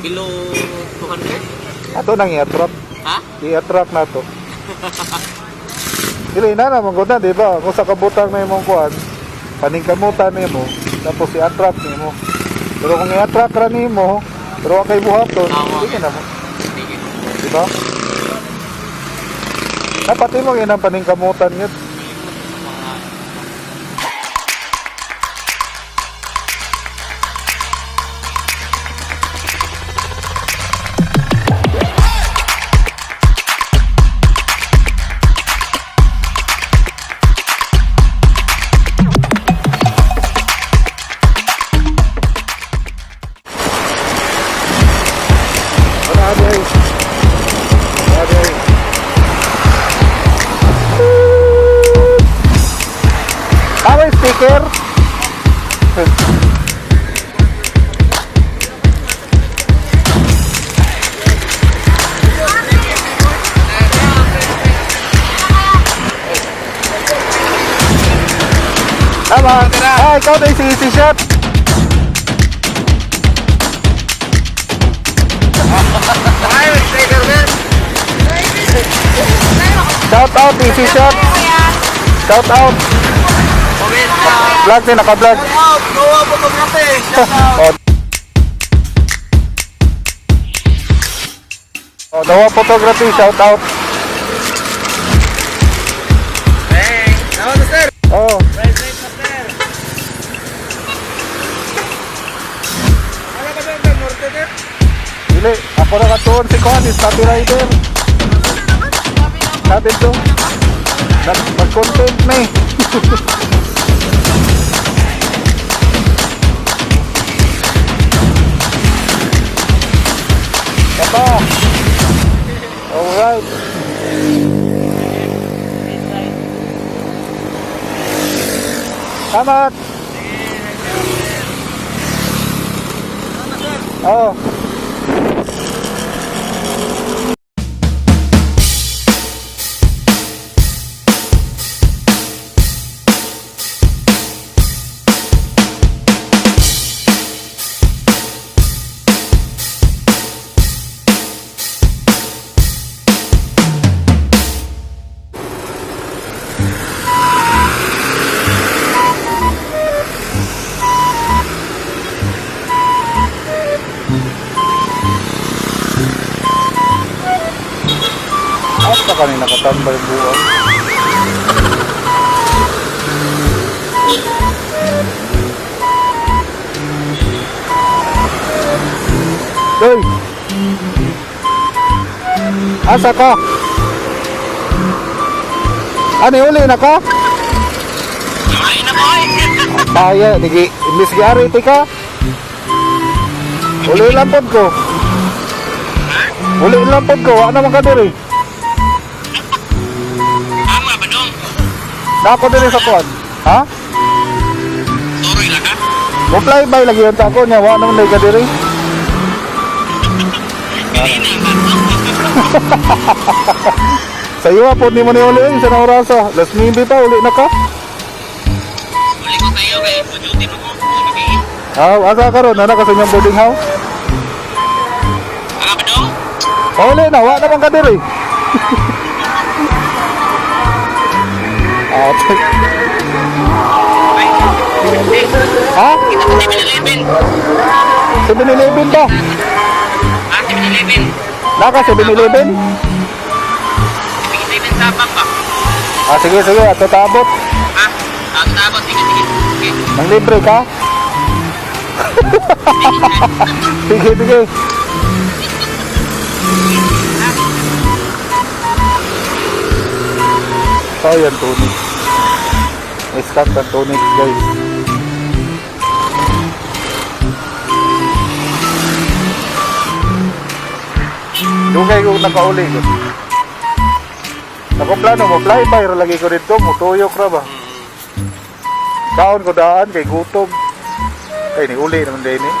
Below 200? Ato nang i-attract. Ha? I-attract na to. Dili na naman gud na, di ba? Kung sa kabutang na imong kuan, paningkamutan nimo, tapos i-attract nimo. Pero kung i-attract ra nimo, pero kay buhaton, hindi na mo. Di ba? Dapat mo ginang paningkamutan yun. Tama yung sticker. Tama. Ah, ikaw na yung si shot. Shout out, easy shot. Shout out. Vlog din, naka-vlog. Gawa photography. Oh, Dawa Photography, shout out. Hey, naman sir. Oh, Right, master. Ano ba doon, norte sir? dili. Ako na katuon si Kuhan, is copywriter. Natin to. Mag-content na eh. Kapa. Alright. Salamat. Oh. Asa kanina katambay buwan. Hoy. Asa ka? Ano uli na ka? Ay na boy. Kaya, nigi imbis gyari ti ka. Uli lang pod ko. Uli lang pod ko, wa naman ka diri. Ama ba dong? Dako diri sa kuan. Ha? Sorry lang ka. Mo fly by lagi yung tako niya, wa naman diri ka diri. Sa iyo po ni mo ni uli sa orasa. Last minute pa uli na ka. Uli ko tayo kay duty mo ko. Ah, asa ka ron? Ano ka sa inyong boarding house? Ama ba dong? Uli na, wa naman ka diri. Ah, ha? Kita sa 7-Eleven. 7-Eleven ba? Ah, 7-Eleven. Naka 7-Eleven? 7-Eleven sa Papa. Ah, sige, sige. Ato tabot. Ah, tapos sige. Nang libre ka? Sige, sige. Ito yan, tonic. May stock ng tonic, guys. Dugay ko nakauli ko. Ako plano mo, fly by lagi ko dito, mutuyok ra ba? Kaon ko daan kay gutom. Kay ni uli naman din eh.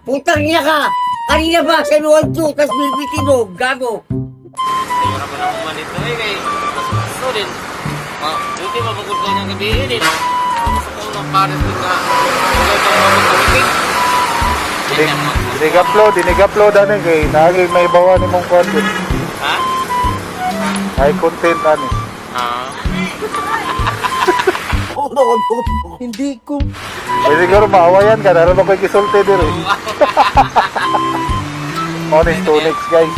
Putang ina ka! Kanina ba sa 1-2, tas bilbitin mo, gago! Ayun ako lang manito kay mas din. Duty mapagod ko niyang gabi din. Mas ako ng pares din na. Wala bang mapagkawin. Hindi. Dinig-upload ani kay naagi may bawa ni mong content. Ha? Ay content ani. Ah. Hindi ko. Ay siguro maawayan ka, naroon ako gisulti diri. Honest to next guys.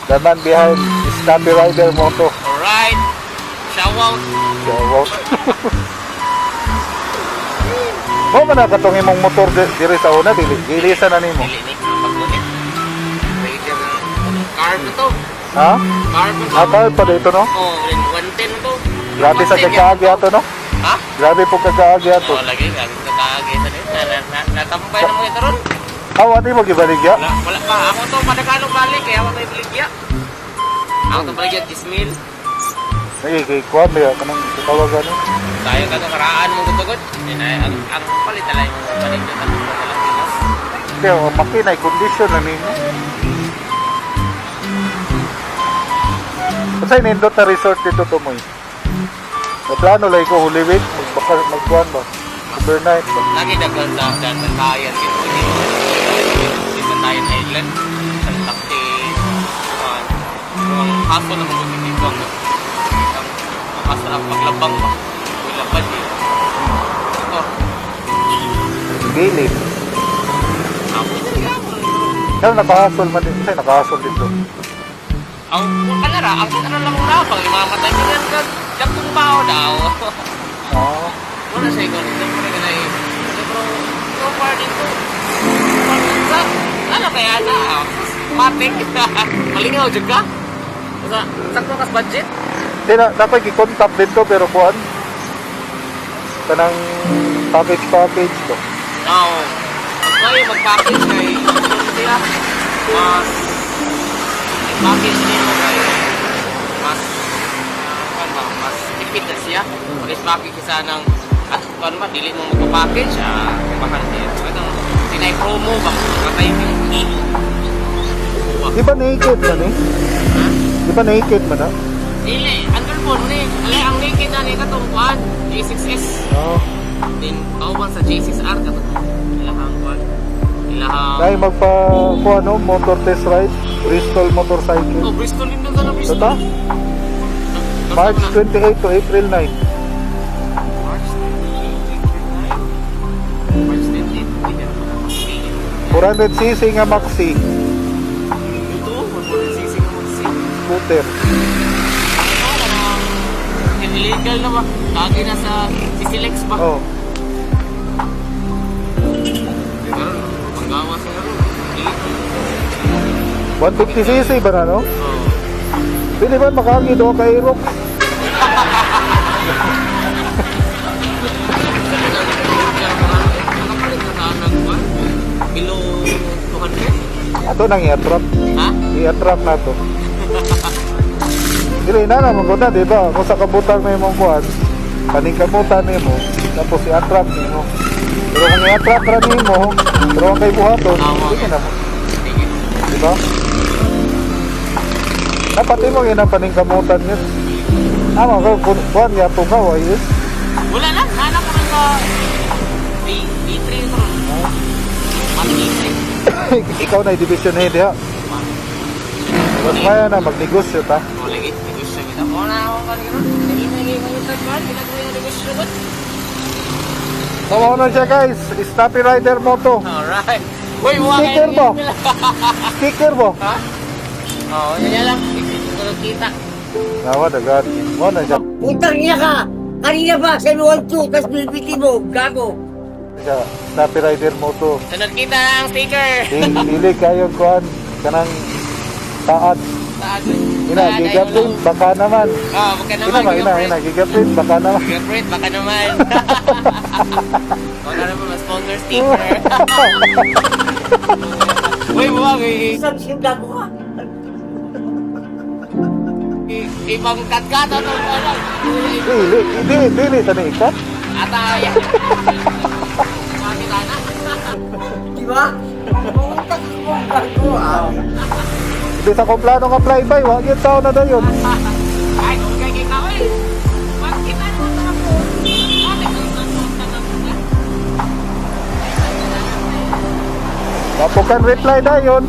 The man behind is Snappy Rider Moto. Alright. Shout out. So, wow. Mo man nakatong imong motor diri sa una dili sa nimo. Dili ni pagbulit. Raider. Car na to. Ha? Car na to. Atal pa dito no? Oh, 110 to. Grabe sa 110 kakaagi ato no? Ha? Grabe po kakaagi ato. Oh, lagi grabe sa kakaagi sa din. Natampay na mo ito ron. Aw, ati mo gibaligya? Wala pa. Ako to padagalong balik kaya ako tayo baligya. Ako to baligya 10,000. Ay, kay kuwan ba kanang tawagan no? Tayo ka to karaan mo gutugod. Ang palit na lang yung balik dito sa Pilipinas. Kaya makina condition na nimo. Kasi nindot na resort dito to mo. May plano lang ko Holy Week magkuhan ba? Overnight ba? Lagi dagan sa Bantayan dito. Di Bantayan Island. Sa Takti. Ang haso na mga dito. Ang haso na paglabang ba? Paglabang eh. Ito. Gilid. Ako ito nga. Kaya nakahasol man din. Kasi nakahasol dito. Ang kanara, ang kinara lang muna pag imamatay ko yan kung bao daw. Oo. Wala siya ikaw nito pa rin ganay. Pero so far dito. Ano kaya na? Matik. Malingaw dyan ka? Basta sakto kas budget? Hindi na, dapat i-contact din to pero kuhan. Kanang package to. Oo. Mas kayo mag-package kay siya. Mas package din mo kay mas tipid na siya. Mas package isa ng kung ba, dili mo magpa-package, mahal niya. Ito, sinay-promo ba? Katay yung Di ba naked man eh? ha? Di ba naked man ha? Dili, underbone ni. Alay, ang naked na ni katong kuhan, G6S. Oo. Din, kauban sa G6R katong ilahang kuhan. Ilahang... Dahil kuhan no, motor test ride, Bristol motorcycle. Oh, Bristol din doon na Bristol. Ito? March 28 to April 9. March 28. March 28. 400cc nga maxi Ito, 100cc na mag-C. scooter. Illegal na ba? Lagi na sa CCLEX ba? Oh. Pero, panggawa sa laro. 150cc ba na no? Oo. Pili ba makagi do kay Aerox? Below 200? Ato nang i-attract. Ha? I-attract na to. Dili na naman ko na, di ba? Kung sa kabutang na imong kuhan, paningkamutan nimo, tapos i-attract nimo. Pero kung i-attract ra nimo, pero ang kay buhaton, hindi na mo. Sige. Di ba? Dapat mo yun ang paningkamutan yun. Ama ko, kuhan niya po ka, ayos. Wala na. Hanap ko rin sa D3 ito. Mami D3. Ikaw na i-division head ha. Mas maya na, magnegosyo ta. O lagi, negosyo kita. O na ako kanina. Naging yung third one. Ginagawa yung negosyo ko. So, ano siya guys? Snappy Rider Moto. Alright. Uy, mga Sticker ba? Sticker ba? Ha? Oo, yan lang. Tulog kita. Nawa, dagat. Mo na siya. Putang niya ka. Kanina ba, sabi 1-2, tapos bilbiti mo, gago. Siya, Snappy Rider Moto. Sunod kita ang sticker. Pili kayo kuhan. Kanang taat. Taas. Ina, gigaprint, baka naman. Oh, baka naman. Ina, gigaprint, baka naman. Gigaprint, baka naman. Baka naman, mas-sponsor sticker. Uy, buwag eh. Sabi siya, gago ka. Ibang kat-kat atau ano. Dili, tani ikat. Ataya. Makita na. Di ba? Pumunta ka mo, gago ah. Hindi sa kumplano nga flyby, wag yung tao na dayon. Ay, kung kaya kita ko eh. Makita mo ito ako. Ate, kung saan Papukan reply na yun.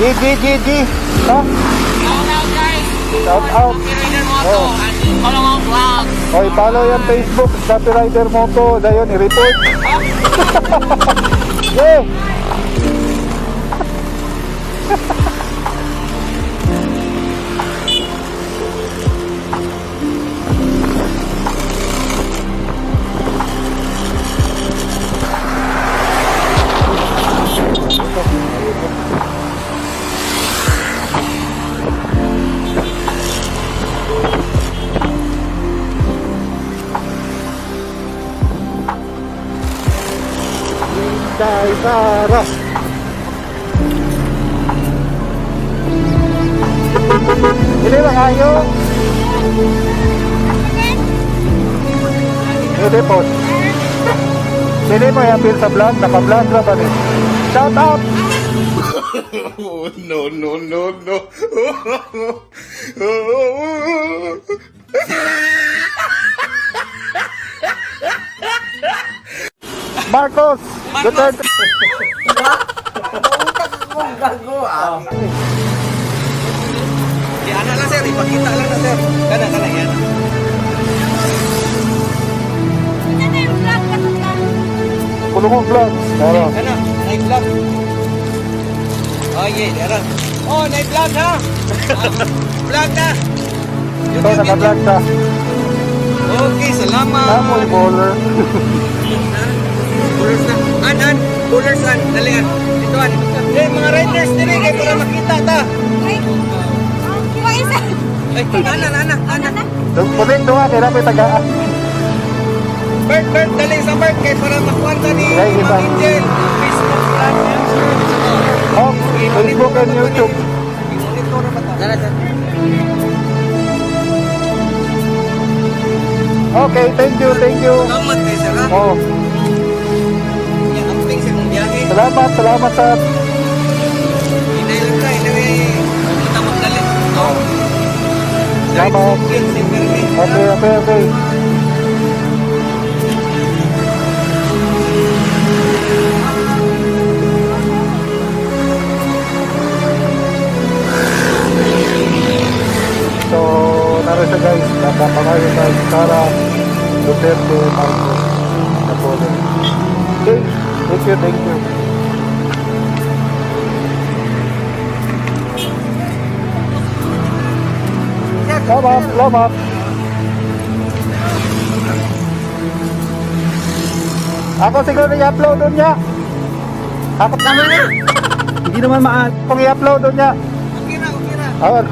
G. Ha? Shout out guys! Shout out. Copy Rider Moto. Oh. Follow ang vlog. Oy, follow yung Facebook, Copy Rider Moto. Dayon, i-report. Yeah. Inday Sara. Ini lang ayo. Ini po. Sini mo i-appeal sa vlog, naka-vlog na ba ni? Shout out! Oh, no. Marcos! Duterte! Kung gago ah. Di ana lang sir, ipakita lang na sir. Kana yan. Pulo mo vlog. Tara. Kana, night vlog. Oh yeah, dara. Oh, night vlog ha. Vlog na. Ito, naka-vlog ka. Okay, salamat. Amoy baller. Coolers na. An. Coolers an. Dali an. Dito an. Eh, mga riders din eh. Kaya para makita ta. Ay, ana. Puling doon nga, kailan may tagaan. Bert, dali sa Bert. Kaya para makuha ni Ay, iba. Ma'am Angel. Facebook vlog. Oh, Facebook and YouTube. I-monitor na ba ta? Dala sir. Okay, thank you. Salamat kay sir ha. Oh, Yan, amping sa kong biyahe. salamat sa... Inay lang ka. Inay. Pumunta magdali. Oh. Salamat. Okay. So, naroon siya guys, nakapangayon tayo si Sara Duterte Marcos Napoli. Okay, thank you. Salamat. Ako siguro i-upload doon niya. Ako tama na. Hindi naman kung i-upload doon niya. Okay na. Awan.